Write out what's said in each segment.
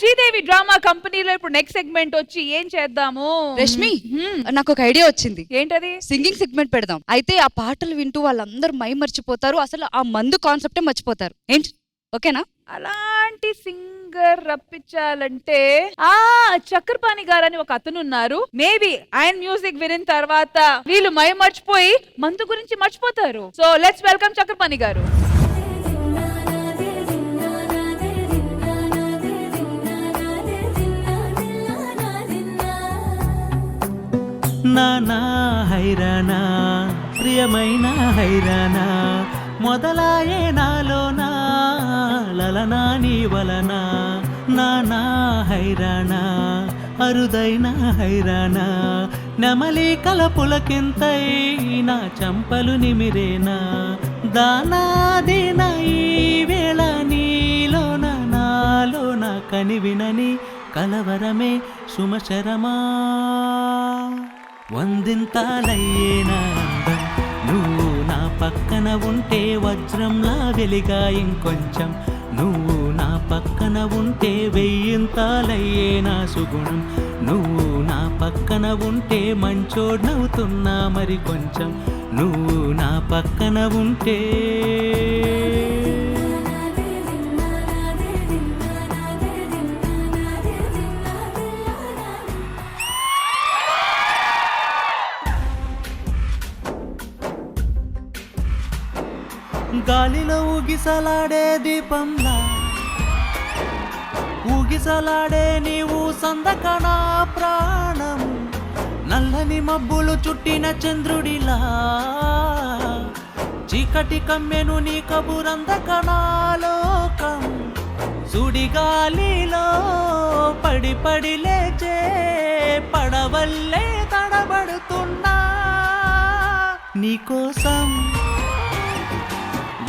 Sridevi drama కంపెనీలో ఇప్పుడు next segment వచ్చి ఏం చేద్దాము? రష్మి, నాకు ఒక ఐడియా వచ్చింది. ఏంటది? సింగింగ్ సెగ్మెంట్ పెడదాం. అయితే ఆ పాటలు వింటూ వాళ్ళందరూ మై మర్చిపోతారు, అసలు ఆ మందు కాన్సెప్టే మర్చిపోతారు. ఏంటి, ఓకేనా? అలాంటి సింగర్ రప్పించాలంటే చక్రపాణి గారు అని ఒక అతను ఉన్నారు. మేబీ ఆయన మ్యూజిక్ వినిన తర్వాత వీళ్ళు మై మర్చిపోయి మందు గురించి మర్చిపోతారు. సో లెట్స్ వెల్కమ్ చక్రపాణి గారు. నానా హైరానా ప్రియమైన హైరానా మొదలాయే నాలోనా లలనా నీ వలన నానా హైరానా అరుదైన హైరానా నెమలి కలపులకింతై నా చంపలు నిమిరేనా దానాదిన ఈ వేళ నీలోన నాలోన కనివినని కలవరమే సుమశరమా వందింతాలయ్యేనా అందం నువ్వు నా పక్కన ఉంటే వజ్రంలా వెలిగా ఇంకొంచెం నువ్వు నా పక్కన ఉంటే వెయ్యింతాలయ్యేనా సుగుణం నువ్వు నా పక్కన ఉంటే మంచోడ్నవుతున్నా మరి కొంచెం నువ్వు నా పక్కన ఉంటే గాలిలో ఊగిసలాడే దీపంలా ఊగిసలాడే నీవు సందకనా ప్రాణం నల్లని మబ్బులు చుట్టిన చంద్రుడిలా చీకటి కమ్మెను నీ కబురందకనాలోకం సుడిగాలిలో పడి పడి లేచే పడవల్లే తడబడుతున్నా నీకోసం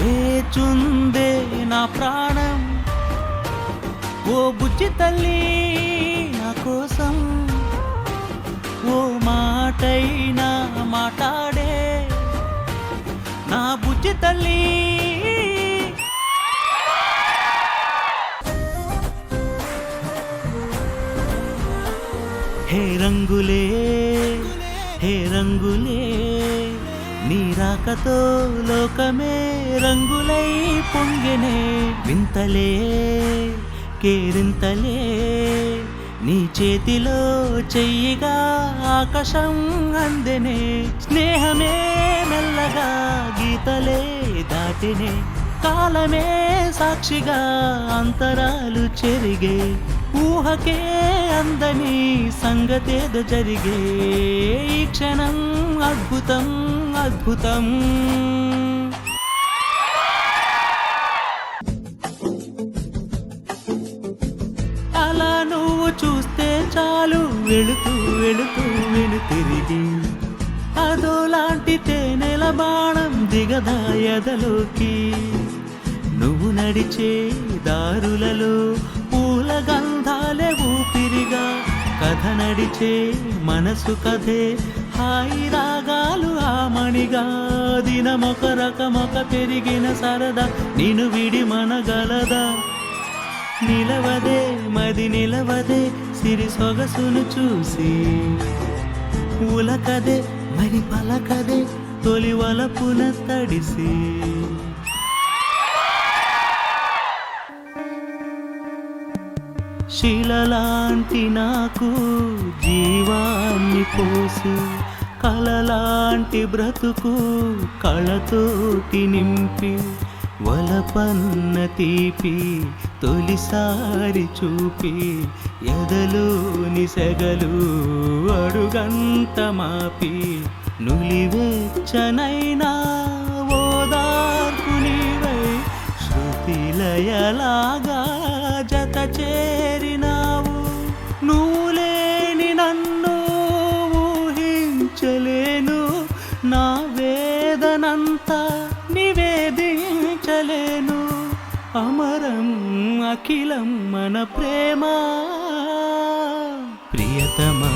వేచుందే నా ప్రాణం ఓ బుజ్జి తల్లి నా కోసం ఓ మాటైనా మాట్లాడే నా బుజ్జి తల్లి హే రంగులే హే రంగులే నీ రాకతో లోకమే రంగులై పొంగెనే వింతలే కేరింతలే నీ చేతిలో చెయ్యిగా ఆకాశం అందెనే స్నేహమే మెల్లగా గీతలే దాటినే కాలమే సాక్షిగా అంతరాలు చెరిగే ఊహకే అందని సంగతేదో జరిగే ఈ క్షణం అద్భుతం అద్భుతం అలా నువ్వు చూస్తే చాలు వెళుతూ వెళుతూ వెనుతిరిగి అదోలాంటి తేనెల బాణం దిగదా ఎదలోకి నువ్వు నడిచే దారులలో పూల గంధాలే ఊపిరిగా కథ నడిచే మనసు కథే హాయి రాగాలు ఆమణిగా దినమొక రకమొక పెరిగిన సరదా నిన్ను విడి మనగలదా నిలవదే మది నిలవదే సిరి సొగసును చూసి ఉలకదే మరి పలకదే తొలి వలపున తడిసి శిలలాంటి నాకు జీవాన్ని పోసి కలలాంటి బ్రతుకు కళతోటి నింపి వలపన్న తీపి తొలిసారి చూపి ఎదలోని సెగలు అడుగంత మాపి నులివెచ్చనైనా ఓదార్పు నీవై శృతిలయలాగా జత చేరినావు నువ్వు లేని నన్ను ఊహించలేను నా వేదనంతా నివేదించలేను అమరం అఖిలం మన ప్రేమ ప్రియతమా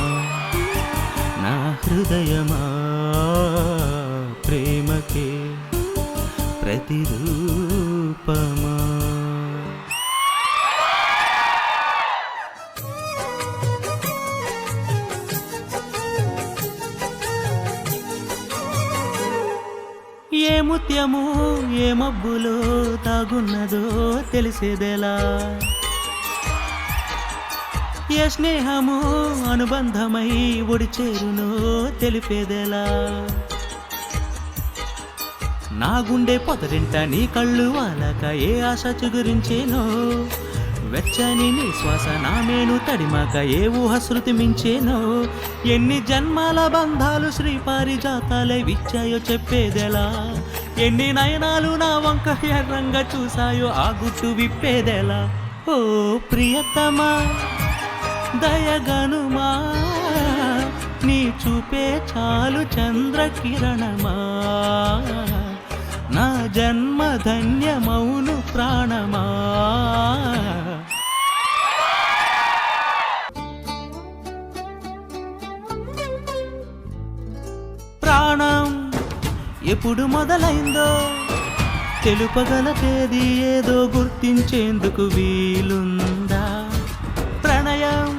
నా హృదయమా ప్రేమకే ప్రతిరూపమా ముత్యము ఏ మబ్బులో తాగున్నదో తెలిసేదెలా, ఏ స్నేహము అనుబంధమై ఒడిచేరునో తెలిపేదెలా, నా గుండె పొదరింట నీ కళ్ళు వాలక ఏ ఆశ చిగురించేనో, వెచ్చని నీ శ్వాస నా మేను తడిమాక ఏ ఊహ శృతి మించేనో, ఎన్ని జన్మాల బంధాలు శ్రీ పారిజాతాలే విచ్చాయో చెప్పేదెలా, ఎన్ని నయనాలు నా వంక ఎర్రంగా చూసాయో ఆ గుట్టు విప్పేదెలా. ఓ ప్రియతమా దయగనుమా, నీ చూపే చాలు చంద్రకిరణమా, నా జన్మ ధన్యమౌను ప్రాణమా. ప్రాణం ఎప్పుడు మొదలైందో తెలుపగల తేదీ ఏదో గుర్తించేందుకు వీలుందా, ప్రణయం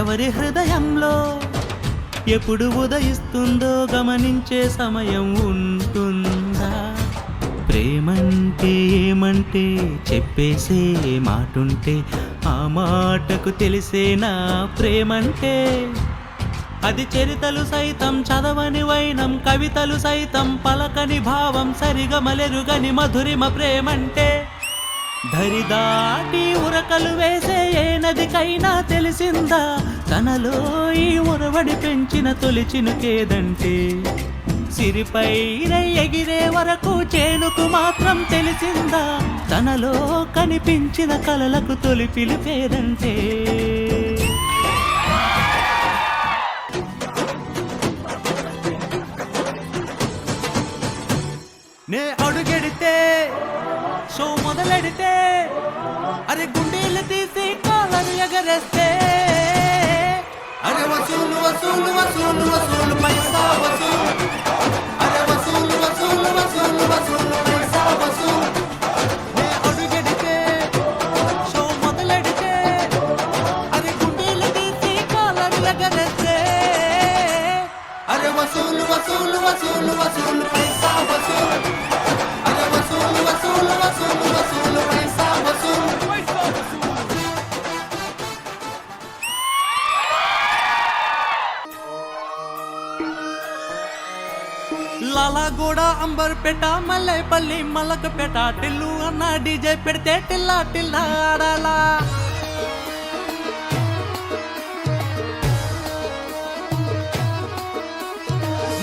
ఎవరి హృదయంలో ఎప్పుడు ఉదయిస్తుందో గమనించే సమయం ఉంటుందా, ప్రేమంటే ఏమంటే చెప్పేసే మాటుంటే ఆ మాటకు తెలిసేనా ప్రేమంటే, అది చరితలు సైతం చదవని వైనం కవితలు సైతం పలకని భావం సరిగమలెరుగని మధురిమ ప్రేమంటే, దరిదాటి ఉరకలు వేసే ఏ నదికైనా తెలిసిందా తనలో ఈ ఉరవడి పెంచిన తొలి చినుకేదంటే, సిరిపై ఎగిరే వరకు చేనుకు మాత్రం తెలిసిందా తనలో కనిపించిన కలలకు తొలి పిలిపేదంటే. నే అడుగెడితే షో మొదలెడితే అరే గుండెలు తీసి కాలను ఎగరేస్తే, అరే వసూలు వసూలు వసూలు వసూలు పైసా వసూలు, అరే వసూలు వసూలు వసూలు వసూలు పైసా వసూలు. నే అడుగెడితే షో మొదలెడితే అరే గుండెలు తీసి కాలను ఎగరేస్తే, అరే వసూలు వసూలు వసూలు వసూలు పైసా వసూలు, అరే వసూలు వసూలు వసూలు వసూలు పైసా వసూలు. లాలాగూడ అంబర్పేట మల్లైపల్లి మలకపేట టిల్లు అన్న డీజే పెడితే టిల్లా టిల్లా ఆడాలా,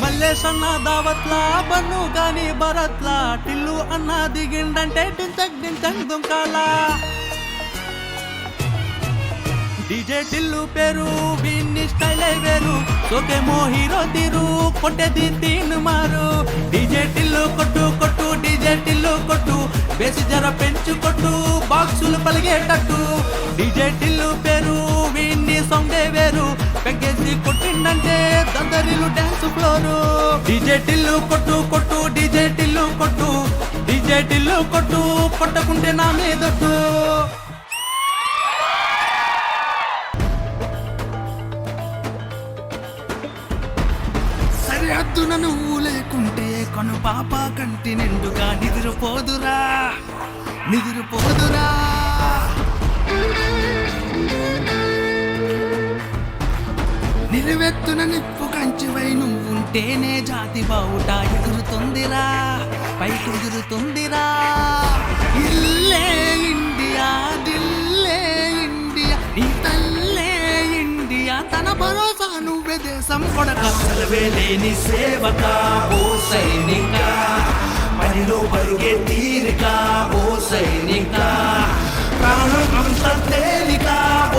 మల్లేశన్న దావత్లా బన్ను గాని భరత్లా టిల్లు అన్న దిగిండంటే డించక్ డించక్ దుంకాలా, డీజే టిల్లు పేరు వీన్ని స్టైలే వేరు సోకేమో హీరో తీరు కొట్టేది తీను మారు, డీజే టిల్లు కొట్టు కొట్టు డీజే టిల్లు కొట్టు బేసి జర పెంచు కొట్టు బాక్సులు పలిగేటట్టు, డీజే టిల్లు పేరు వీన్ని సొంగే వేరు పెంకేసి కొట్టిండంటే దందరిలు డాన్స్ ఫ్లోరు, డీజే టిల్లు కొట్టు కొట్టు డీజే టిల్లు కొట్టు డీజే టిల్లు కొట్టు కొట్టకుంటే నా మీదొట్టు. సరిహద్దున నువ్వు లేకుంటే కొను పాప కంటి నిండుగా నిద్రపోదురా నిద్రపోదురా, నిలువెత్తున నిప్పు కంచివై నువ్వుంటేనే జాతి బావుట ఎగురుతుందిరా పైకి ఎగురుతుందిరా, ఇల్లే ఇండియా దిల్లే ఇండియా నీ తల్లే ఇండియా తన భరోసా నువ్వే దేశం కొడక, అసలవే లేని సేవక ఓ సైనిక, పనిలో పరుగే తీరిక ఓ సైనిక, ప్రాణం అంత తేలిక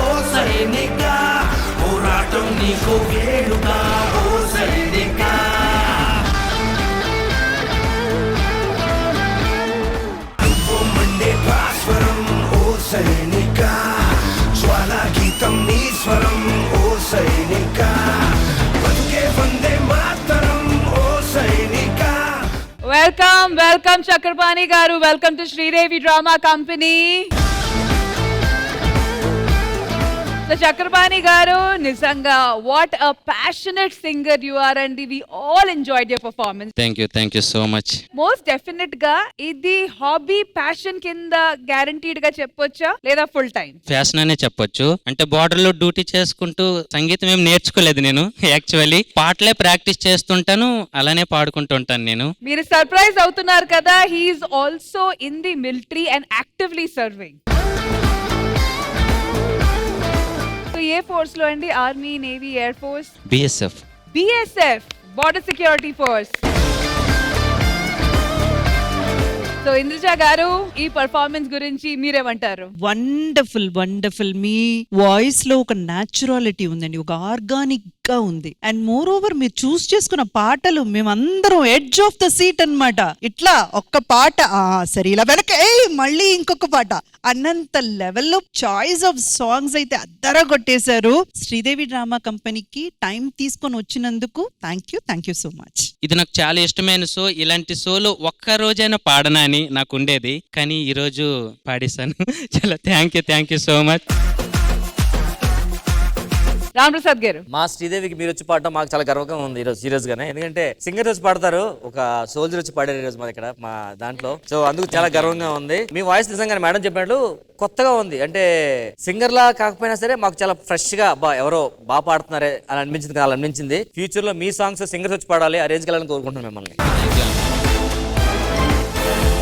ఓ సైనిక, పోరాటం నీకు వేడుక ఓ సైనిక. మండే భాస్వరం ఓ సైనిక, జ్వాలా గీతం నీ స్వరం ఓ సైనిక, బతుకే వందే మాతరం ఓ సైనిక. వెల్కమ్ వెల్కమ్ చక్రపాణి గారు, welcome to Sridevi drama company. So Chakrapani గారు నిజంగా what a passionate singer you are అండి. We all enjoyed your performance. Thank you so much. Most definite గా ఇది హాబీ ప్యాషన్ కింద గ్యారంటీడ్ గా చెప్పొచ్చా లేదా ఫుల్ టైం? ఫ్యాషన్ అనే చెప్పొచ్చు. అంటే బార్డర్ లో డ్యూటీ చేసుకుంటూ సంగీతం ఏం నేర్చుకోలేదు నేను. యాక్చువల్లీ పాటలే ప్రాక్టీస్ చేస్తుంటాను, అలానే పాడుకుంటూ ఉంటాను నేను. మీరు సర్ప్రైజ్ అవుతున్నారు కదా, he is also in the military and actively serving. So ఏ ఫోర్స్ లో అండి? Army, navy, air force? BSF. BSF, border security force. So Indraja గారు, ఈ పర్ఫార్మెన్స్ గురించి మీరేమంటారు? Wonderful wonderful. మీ వాయిస్ లో ఒక న్యాచురాలిటీ ఉందండి, ఒక ఆర్గానిక్ గా ఉంది. అండ్ మోర్ ఓవర్ మీరు చూస్ చేసుకున్న పాటలు మేమందరం ఎడ్జ్ ఆఫ్ ద సీట్ అన్నమాట. ఇట్లా ఒక్క పాట సరే ఇలా వెనక మళ్ళీ ఇంకొక పాట అన్నంత లెవెల్లో చాయిస్ ఆఫ్ సాంగ్స్ అయితే అద్దర కొట్టేశారు. శ్రీదేవి డ్రామా కంపెనీకి టైం తీసుకొని వచ్చినందుకు థ్యాంక్ యూ సో మచ్. ఇది నాకు చాలా ఇష్టమైన షో. ఇలాంటి షోలో ఒక్క రోజైనా పాడనా అని నాకు ఉండేది, కానీ ఈ రోజు పాడేశాను. చాలా thank you so much. Ram Prasad గారు, మా శ్రీదేవికి మీరు వచ్చి పాడటం మాకు చాలా గర్వంగా ఉంది ఈరోజు, సీరియస్ గానే. ఎందుకంటే సింగర్ వచ్చి పాడతారు, ఒక సోల్జర్ వచ్చి పాడారు ఈరోజు మా ఇక్కడ మా దాంట్లో. సో అందుకు చాలా గర్వంగా ఉంది. మీ వాయిస్ నిజంగా మేడం చెప్పినట్లు కొత్తగా ఉంది. అంటే సింగర్ లా కాకపోయినా సరే మాకు చాలా ఫ్రెష్ గా ఎవరో బాగా పాడుతున్నారే అని అనిపించింది. ఫ్యూచర్ లో మీ సాంగ్స్ సింగర్స్ వచ్చి పాడాలి, ఆ రేంజ్కి వెళ్ళాలని కోరుకుంటున్నాను మిమ్మల్ని.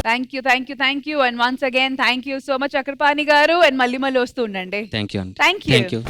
Thank you and once again thank you so much Chakrapani గారు. అండ్ మళ్ళీ వస్తూ ఉండండి. Thank you. Thank you.